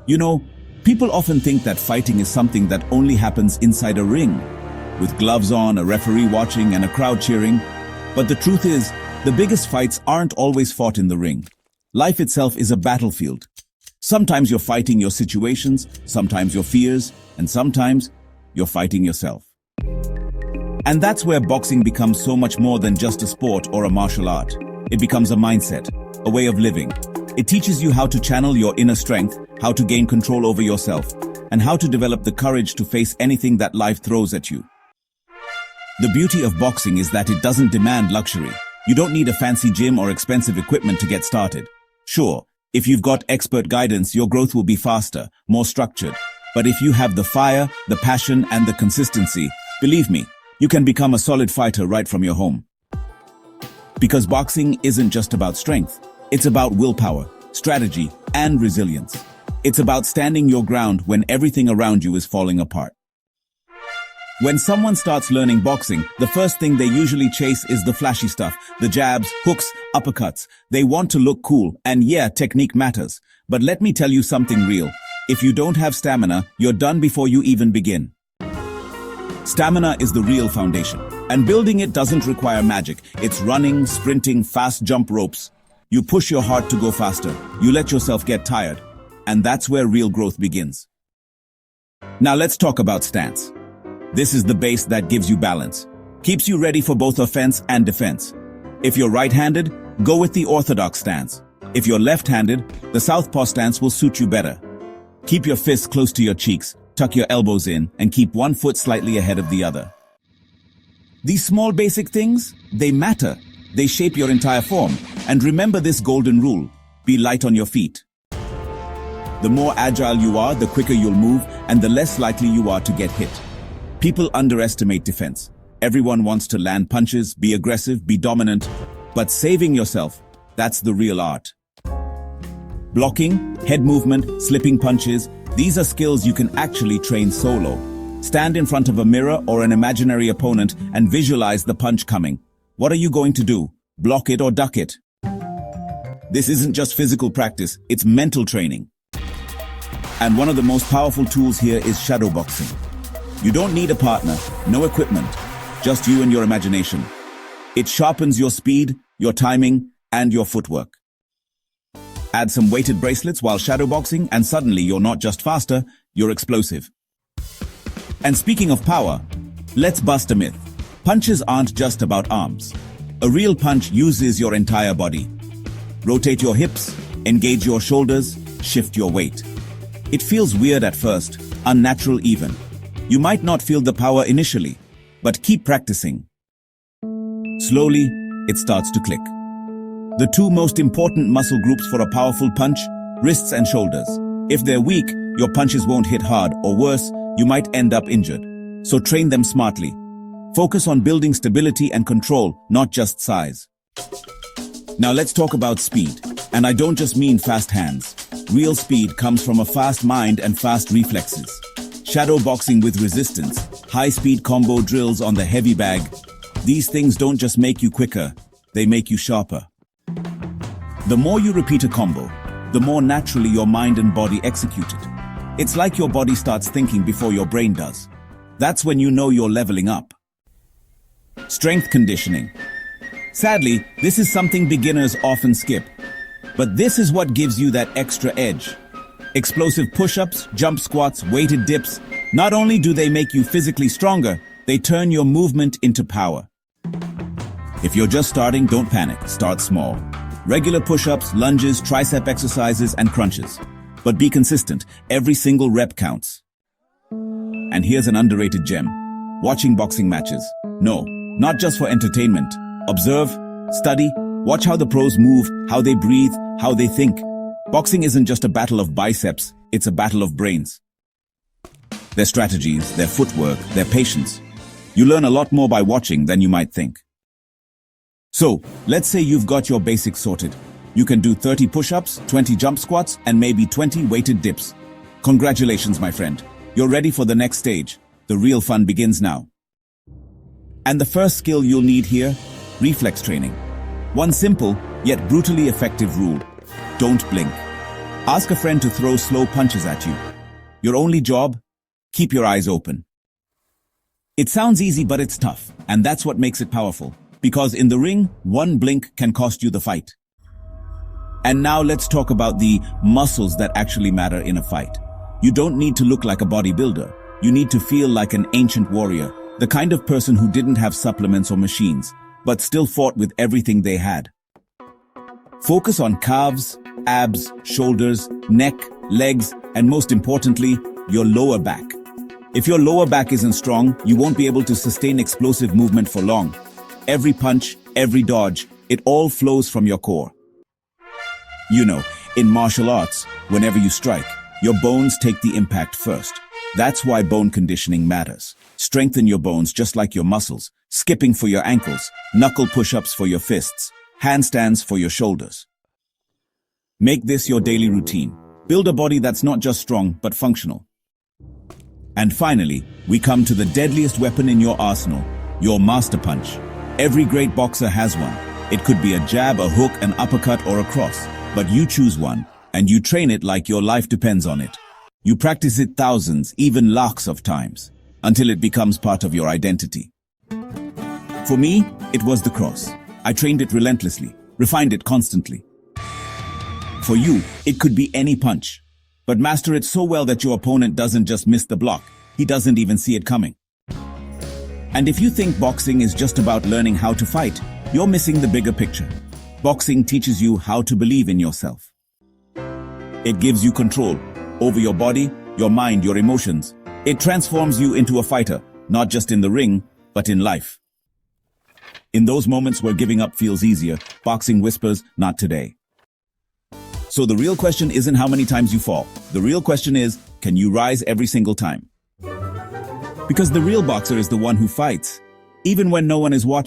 You know, people often think that fighting is something that only happens inside a ring, with gloves on, a referee watching, and a crowd cheering. But the truth is, the biggest fights aren't always fought in the ring. Life itself is a battlefield. Sometimes you're fighting your situations, sometimes your fears, and sometimes you're fighting yourself. And that's where boxing becomes so much more than just a sport or a martial art. It becomes a mindset, a way of living. It teaches you how to channel your inner strength, how to gain control over yourself, and how to develop the courage to face anything that life throws at you. The beauty of boxing is that it doesn't demand luxury. You don't need a fancy gym or expensive equipment to get started. Sure, if you've got expert guidance, your growth will be faster, more structured. But if you have the fire, the passion, and the consistency, believe me, you can become a solid fighter right from your home. Because boxing isn't just about strength. It's about willpower, strategy, and resilience. It's about standing your ground when everything around you is falling apart. When someone starts learning boxing, the first thing they usually chase is the flashy stuff, the jabs, hooks, uppercuts. They want to look cool, and yeah, technique matters. But let me tell you something real. If you don't have stamina, you're done before you even begin. Stamina is the real foundation, and building it doesn't require magic. It's running, sprinting, fast jump ropes. You push your heart to go faster. You let yourself get tired. And that's where real growth begins. Now let's talk about stance. This is the base that gives you balance, keeps you ready for both offense and defense. If you're right-handed, go with the orthodox stance. If you're left-handed, the southpaw stance will suit you better. Keep your fists close to your cheeks, tuck your elbows in, and keep one foot slightly ahead of the other. These small basic things, they matter. They shape your entire form. And remember this golden rule: be light on your feet. The more agile you are, the quicker you'll move, and the less likely you are to get hit. People underestimate defense. Everyone wants to land punches, be aggressive, be dominant. But saving yourself, that's the real art. Blocking, head movement, slipping punches, these are skills you can actually train solo. Stand in front of a mirror or an imaginary opponent and visualize the punch coming. What are you going to do? Block it or duck it? This isn't just physical practice, it's mental training. And one of the most powerful tools here is shadow boxing. You don't need a partner, no equipment, just you and your imagination. It sharpens your speed, your timing, and your footwork. Add some weighted bracelets while shadow boxing, and suddenly you're not just faster, you're explosive. And speaking of power, let's bust a myth. Punches aren't just about arms. A real punch uses your entire body. Rotate your hips, engage your shoulders, shift your weight. It feels weird at first, unnatural even. You might not feel the power initially, but keep practicing. Slowly, it starts to click. The two most important muscle groups for a powerful punch, wrists and shoulders. If they're weak, your punches won't hit hard, or worse, you might end up injured. So train them smartly. Focus on building stability and control, not just size. Now let's talk about speed. And I don't just mean fast hands. Real speed comes from a fast mind and fast reflexes. Shadow boxing with resistance, high-speed combo drills on the heavy bag. These things don't just make you quicker, they make you sharper. The more you repeat a combo, the more naturally your mind and body execute it. It's like your body starts thinking before your brain does. That's when you know you're leveling up. Strength conditioning. Sadly, this is something beginners often skip. But this is what gives you that extra edge. Explosive push-ups, jump squats, weighted dips. Not only do they make you physically stronger, they turn your movement into power. If you're just starting, don't panic. Start small. Regular push-ups, lunges, tricep exercises, and crunches. But be consistent. Every single rep counts. And here's an underrated gem. Watching boxing matches. No, not just for entertainment. Observe, study, watch how the pros move, how they breathe, how they think. Boxing isn't just a battle of biceps, it's a battle of brains. Their strategies, their footwork, their patience. You learn a lot more by watching than you might think. So, let's say you've got your basics sorted. You can do 30 push-ups, 20 jump squats, and maybe 20 weighted dips. Congratulations, my friend. You're ready for the next stage. The real fun begins now. And the first skill you'll need here, reflex training. One simple, yet brutally effective rule. Don't blink. Ask a friend to throw slow punches at you. Your only job? Keep your eyes open. It sounds easy, but it's tough, and that's what makes it powerful. Because in the ring, one blink can cost you the fight. And now let's talk about the muscles that actually matter in a fight. You don't need to look like a bodybuilder. You need to feel like an ancient warrior, the kind of person who didn't have supplements or machines, but still fought with everything they had. Focus on calves, abs, shoulders, neck, legs, and most importantly, your lower back. If your lower back isn't strong, you won't be able to sustain explosive movement for long. Every punch, every dodge, it all flows from your core. You know, in martial arts, whenever you strike, your bones take the impact first. That's why bone conditioning matters. Strengthen your bones just like your muscles, skipping for your ankles, knuckle push-ups for your fists, handstands for your shoulders. Make this your daily routine. Build a body that's not just strong, but functional. And finally, we come to the deadliest weapon in your arsenal, your master punch. Every great boxer has one. It could be a jab, a hook, an uppercut, or a cross. But you choose one, and you train it like your life depends on it. You practice it thousands, even lakhs of times, until it becomes part of your identity. For me, it was the cross. I trained it relentlessly, refined it constantly. For you, it could be any punch. But master it so well that your opponent doesn't just miss the block, he doesn't even see it coming. And if you think boxing is just about learning how to fight, you're missing the bigger picture. Boxing teaches you how to believe in yourself. It gives you control over your body, your mind, your emotions. It transforms you into a fighter, not just in the ring, but in life. In those moments where giving up feels easier, boxing whispers, "Not today." So the real question isn't how many times you fall. The real question is, can you rise every single time? Because the real boxer is the one who fights, even when no one is watching.